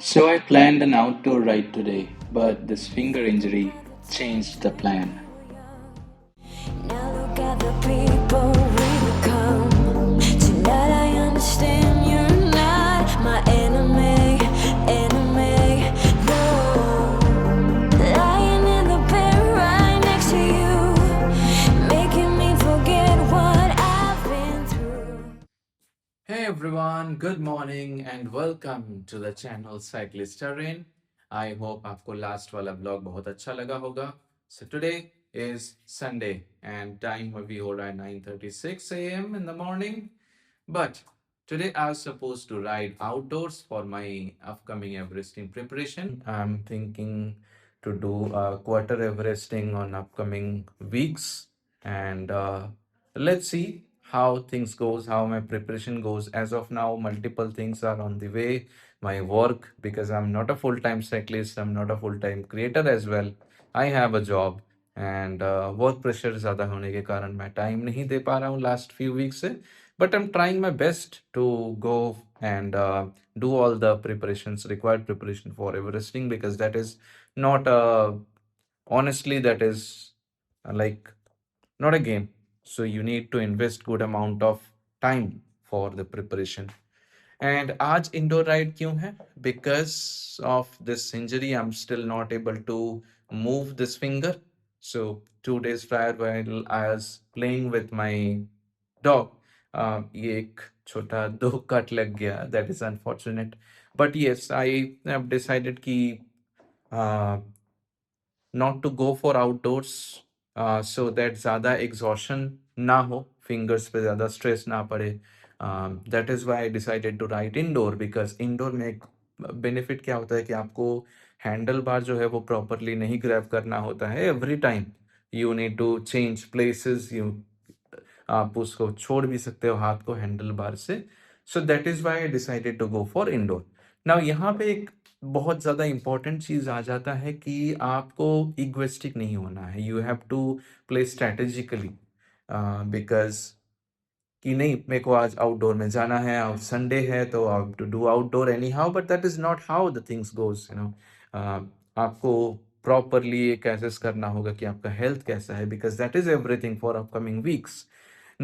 So I planned an outdoor ride today, but this finger injury changed the plan. Now look at the people we become. Tonight I understand you're not my enemy. No, lying in the bed right next to you, making me forget what I've been through. Hey everyone, good morning and welcome to the channel Cyclist Terrain. I hope आपको last वाला blog बहुत अच्छा लगा होगा. So today is Sunday and time अभी हो रहा है 9:36 a.m. in the morning. But today I was supposed to ride outdoors for my upcoming Everesting preparation. I'm thinking to do quarter Everesting on upcoming weeks and let's see how things goes, how my preparation goes. As of now, multiple things are on the way. My work, because I'm not a full-time cyclist, I'm not a full-time creator as well. I have a job and work pressure ज़्यादा होने के कारण मैं time नहीं दे पा रहा हूँ last few week से. But I'm trying my best to go and do all the preparations, required preparation for Everesting, because that is not honestly, that is like not a game. So you need to invest good amount of time for the preparation. And आज indoor ride क्यों है? Because of this injury, I'm still not able to move this finger. So 2 days prior, while I was playing with my dog, ये एक छोटा दो cut लग गया. That is unfortunate. But yes, I have decided कि not to go for outdoors so that ज़्यादा exhaustion ना हो, fingers पे ज़्यादा stress ना पड़े. That is why I decided to ride indoor, because indoor में एक benefit क्या होता है कि आपको हैंडल बार जो है वो प्रॉपरली नहीं ग्रैब करना होता है every time. You need to change places, you आप उसको छोड़ भी सकते हो हाथ को हैंडल बार से. So that is why I decided to go for indoor. Now यहाँ पे एक बहुत ज़्यादा इंपॉर्टेंट चीज़ आ जाता है कि आपको इगोइस्टिक नहीं होना है. You have to play strategically, because कि नहीं मेरे को आज आउटडोर में जाना है, आज संडे है तो आप to do outdoor anyhow. But that is not how the things goes, you know. आपको प्रॉपरली एक एसेस करना होगा कि आपका हेल्थ कैसा है, because that is everything for upcoming weeks.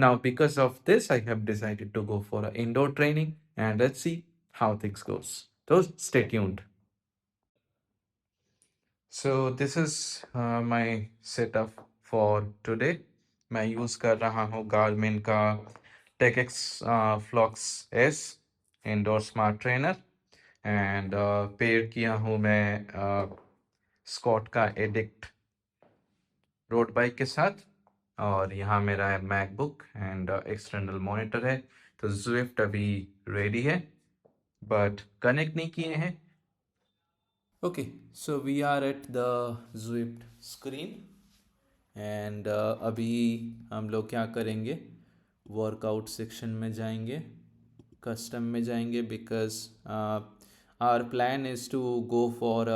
Now, because of this, I have decided to go for an indoor training and let's see how things goes. So stay tuned. So this is my setup for today. मैं use कर रहा हूँ Garmin का TechX Flux S indoor smart trainer and pair किया हूँ मैं Scott का addict road bike के साथ. और यहाँ मेरा है मैकबुक एंड एक्सटर्नल मॉनिटर है. तो Zwift अभी रेडी है बट कनेक्ट नहीं किए हैं. Okay, so we are at the Zwift screen and अभी हम लोग क्या करेंगे, वर्कआउट सेक्शन में जाएंगे, कस्टम में जाएंगे, because our plan is to go for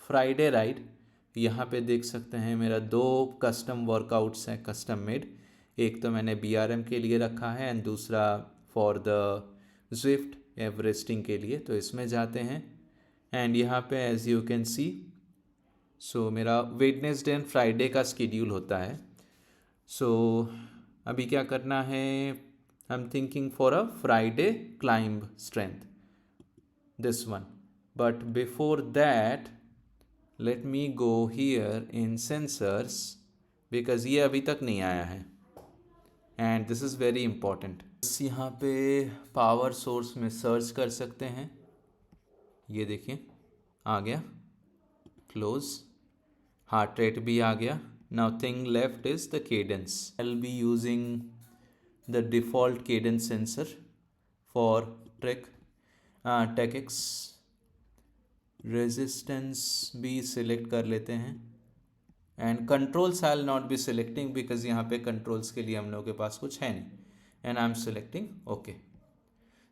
Friday ride. यहाँ पे देख सकते हैं मेरा दो कस्टम वर्कआउट्स हैं, कस्टम मेड. एक तो मैंने BRM के लिए रखा है एंड दूसरा फॉर द Zwift एवरेस्टिंग के लिए. तो इसमें जाते हैं एंड यहाँ पे एज यू कैन सी, सो मेरा वेडनेसडे एंड फ्राइडे का स्केड्यूल होता है. सो अभी क्या करना है, आई am thinking for a Friday climb strength, this one. But before that, let me go here in sensors, because ये अभी तक नहीं आया है and this is very important. यहाँ पे पावर सोर्स में सर्च कर सकते हैं. ये देखिए आ गया, क्लोज. हार्ट रेट भी आ गया. Now thing left is the cadence. I will be using the default cadence sensor for TechX. Resistance भी सिलेक्ट कर लेते हैं and controls I will not be selecting, because यहाँ पे कंट्रोल्स के लिए हम लोग के पास कुछ है नहीं. And I am selecting okay.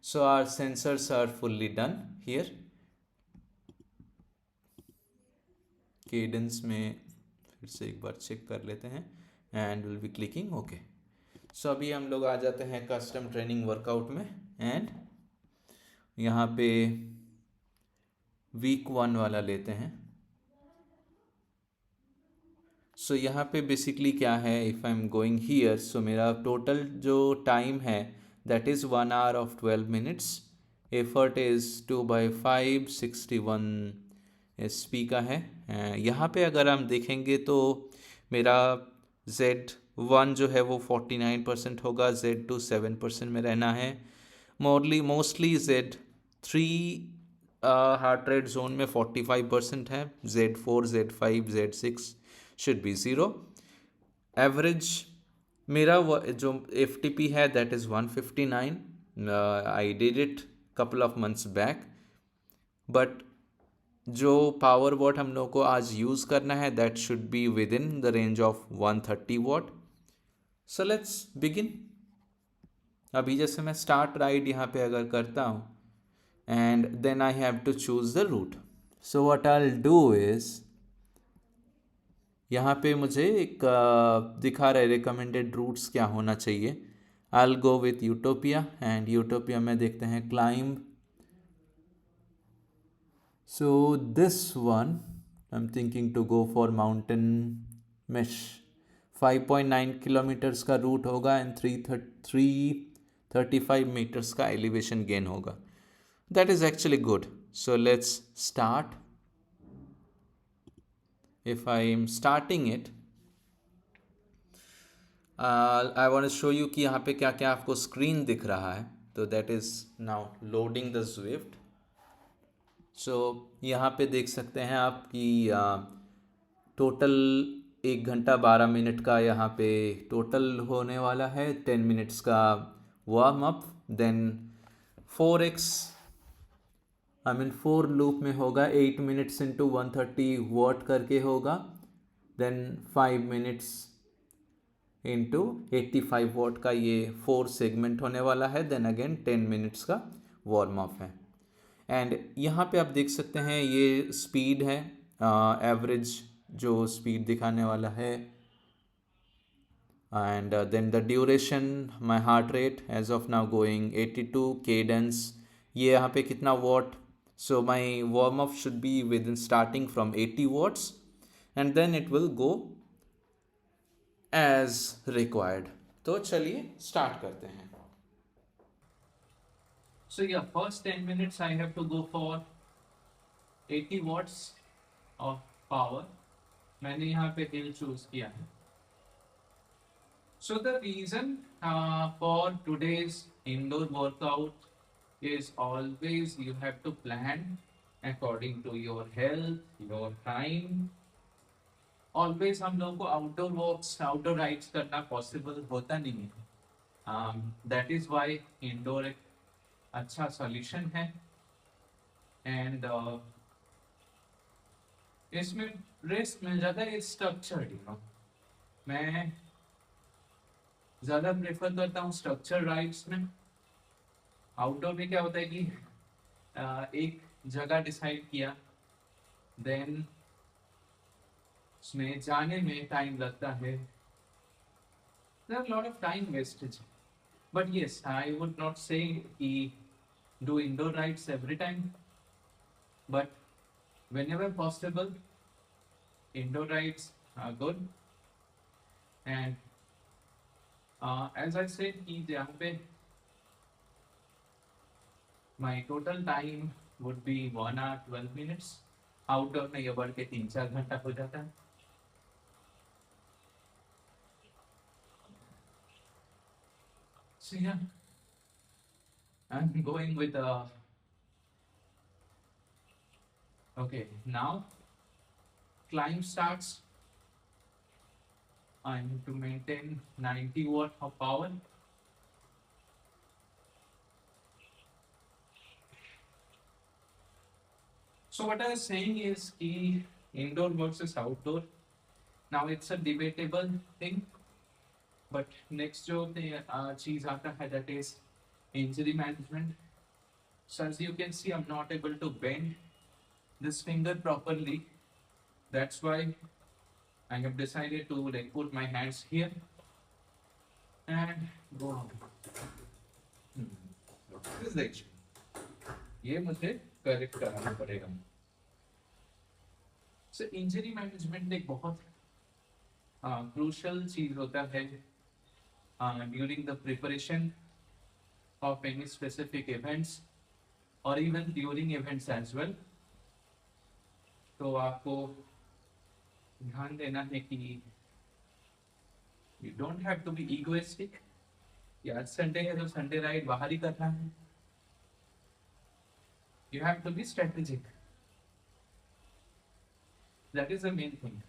So our sensors are fully done here. Cadence में फिर से एक बार चेक कर लेते हैं and will be clicking okay. So अभी हम लोग आ जाते हैं कस्टम ट्रेनिंग वर्कआउट में एंड यहाँ पे वीक 1 वाला लेते हैं। सो यहाँ पे बेसिकली क्या है, if I am going here, so मेरा टोटल जो टाइम है that is 1 hour of 12 minutes। Effort is 2/5 61 SP का है। यहाँ पे अगर हम देखेंगे तो मेरा Z1 जो है वो 49% होगा, Z2 7% में रहना है। Mostly Z3 heart rate zone में 45% है, Z4 Z5 Z6 should be 0। Average मेरा जो FTP है that is 159। I did it couple of months back, but जो पावर वॉट हम लोग को आज यूज़ करना है that should be with in the range of 130 what. So let's begin. अभी जैसे मैं स्टार्ट राइड यहाँ पे अगर करता हूँ and then I have to choose the route. So what I will do is, यहाँ पे मुझे एक दिखा रहा है रिकमेंडेड रूट्स क्या होना चाहिए। I will go with Utopia, and Utopia में देखते हैं climb. So this one I am thinking to go for mountain mesh. 5.9 kilometres का रूट होगा एंड 335 मीटर्स का एलिवेशन गेन होगा। That is actually good. So let's start. If I am starting it, I want to show you कि यहाँ पे क्या क्या आपको स्क्रीन दिख रहा है। तो that is now loading the Zwift। So यहाँ पे देख सकते हैं आप कि टोटल 1 घंटा 12 मिनट का यहाँ पे टोटल होने वाला है। 10 मिनट्स का warm up, then 4x I mean 4 loop में होगा। 8 मिनट्स इंटू 130 वॉट करके होगा, देन 5 मिनट्स इंटू 85 वॉट का ये 4 सेगमेंट होने वाला है। देन अगेन 10 मिनट्स का वार्म अप है। एंड यहाँ पे आप देख सकते हैं ये स्पीड है, एवरेज जो स्पीड दिखाने वाला है। And then the duration, my heart rate as of now going 82, cadence ये यहाँ पे कितना watt. So my warm up should be within starting from 80 watts and then it will go as required। तो चलिए start करते हैं। So yeah, first 10 minutes I have to go for 80 watts of power। मैंने यहाँ पे हिल choose किया है। So the reason for today's indoor workout is always you have to plan according to your health, your time। Always हम लोगों को outdoor वॉक्स, outdoor rides करना possible होता नहीं है। दैट इज वाई इंडोर एक अच्छा सॉल्यूशन है। एंड इसमें रेस्ट मिल जाता है, स्ट्रक्चर्ड यू नो। मैं ज़्यादा प्रेफर करता हूँ स्ट्रक्चर राइड्स में। आउटडोर में क्या होता है कि एक जगह डिसाइड किया, देन उसमें जाने में टाइम लगता है। There are a lot of time wastage. But yes, I would not say कि do indoor rides every time, but whenever possible, indoor rides are good। And as I said कि जहाँ पे my total time would be 1 hour 12 minutes। Outdoor में ये बढ़ के 3-4 घंटा हो जाता है। So yeah, I'm going with okay, now climb starts। I need to maintain 90 watt of power। So what I was saying is कि indoor versus outdoor, now it's a debatable thing, but next जो चीज आता है that is injury management। So as you can see, I'm not able to bend this finger properly। That's why I have decided to like put my hands here and go on। This is the issue। ये मुझे correct कराना पड़ेगा। सो injury management एक बहुत crucial चीज होता है during the preparation of any specific events और even during events as well. तो आपको ध्यान देना है कि you don't have to be egoistic कि आज संडे है तो संडे राइड बाहर ही करना है। You have to be strategic, that is the main thing,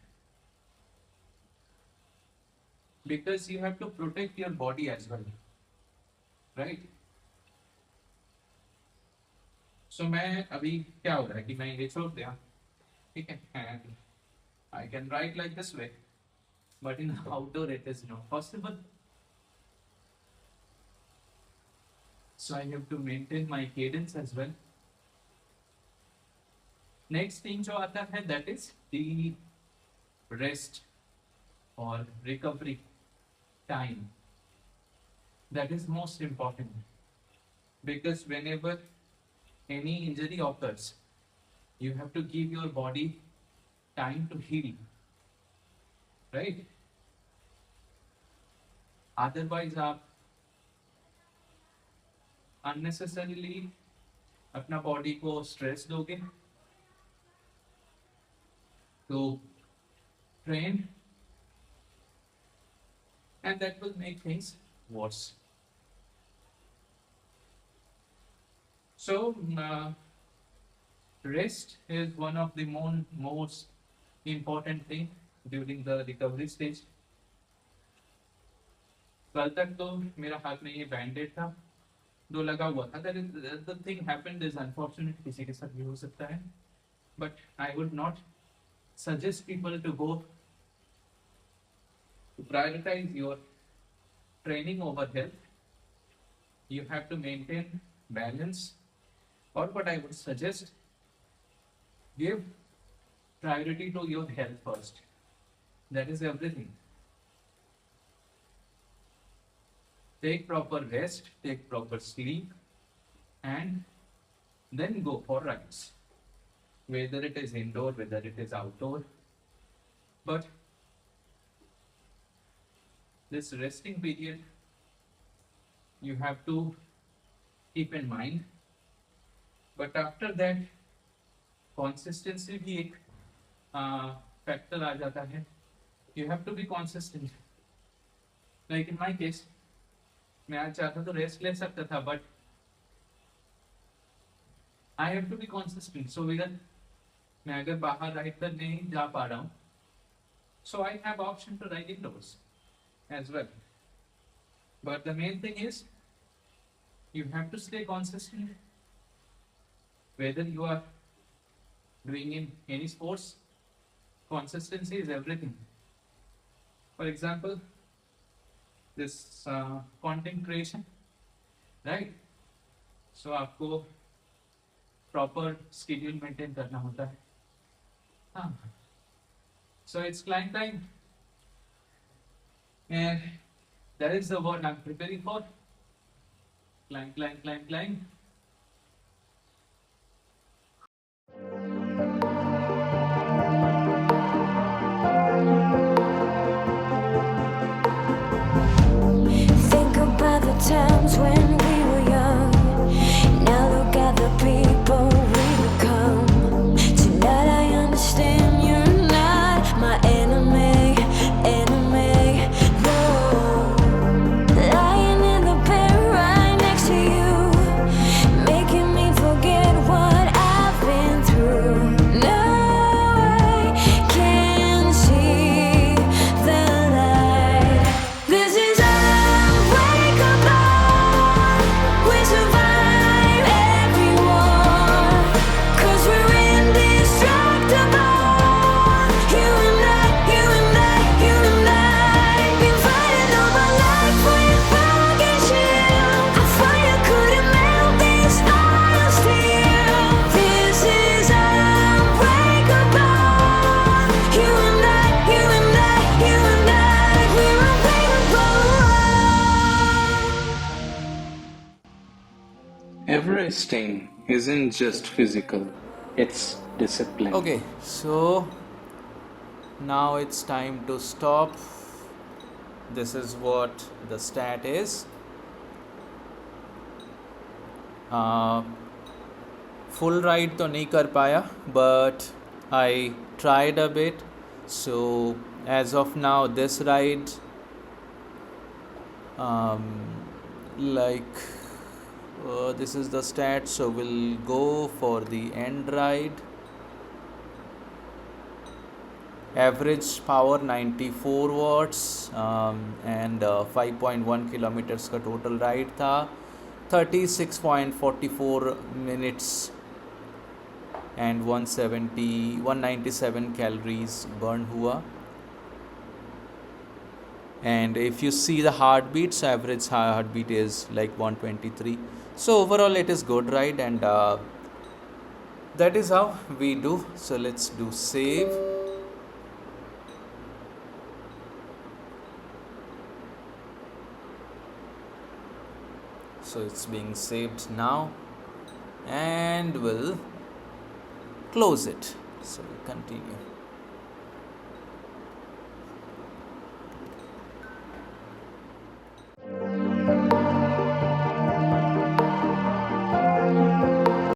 because you have to protect your body as well, right? So मैं अभी क्या हो रहा है कि मैं ये छोड़ दिया, ठीक है, and I can write like this way, but in outdoor it is not possible. So I have to maintain my cadence as well. Next thing जो आता है that is the rest or recovery time. That is most important, because whenever any injury occurs, you have to give your body time to heal, right? Otherwise आप unnecessarily अपना body को stress दोगे to train, and that will make things worse. So rest is one of the most important thing during the recovery stage. कल तक तो मेरा हाथ में ये बैंडेड था, दो लगा हुआ था। The thing happened is unfortunate, किसी के साथ भी हो सकता है, but I would not suggest people to go to prioritize your training over health. You have to maintain balance, or what I would suggest, give priority to your health first. That is everything. Take proper rest, take proper sleep, and then go for rides. Whether it is indoor, whether it is outdoor. But this resting period, you have to keep in mind. But after that, consistency भी एक factor आ जाता है. You have to be consistent. Like in my case, मैं आज चाहता तो rest ले सकता था, but I have to be consistent. So whether मैं अगर बाहर राइड पर नहीं जा पा रहा हूँ, so I have option to ride indoors as well. But the main thing is, you have to stay consistent. Whether you are doing in any sports, consistency is everything. For example, this content creation, right? So आपको proper schedule maintain करना होता है. So it's climb time, and that is the word I'm preparing for. Climb, climb, climb, climb. Think about the times when we were young. Now look at the people we become. Tonight I understand you're not my enemy, enemy. No, lying in the bed right next to you, making me forget what I've been through. Now I can see the light. This is unbreakable. We survive every war, 'cause we're indestructible. You and I, you and I, you and I, been fighting all my life with fog and shield. A fire couldn't melt this iron steel. This is unbreakable. You and I, you and I, you and I, we're unbreakable. Everesting isn't just physical, it's discipline. Okay, so Now it's time to stop. This is what the stat is. Full ride तो नहीं कर पाया, but I tried a bit. So as of now, this ride, like this is the stat. So we'll go for the end ride. Average power 94 watts and 5.1 kilometers का total ride था. 36.44 minutes and 197 calories burn हुआ. And if you see the heartbeats, average heartbeat is like 123. So overall it is good ride, and that is how we do. So let's do save. So it's being saved now, and we'll close it. So we'll continue.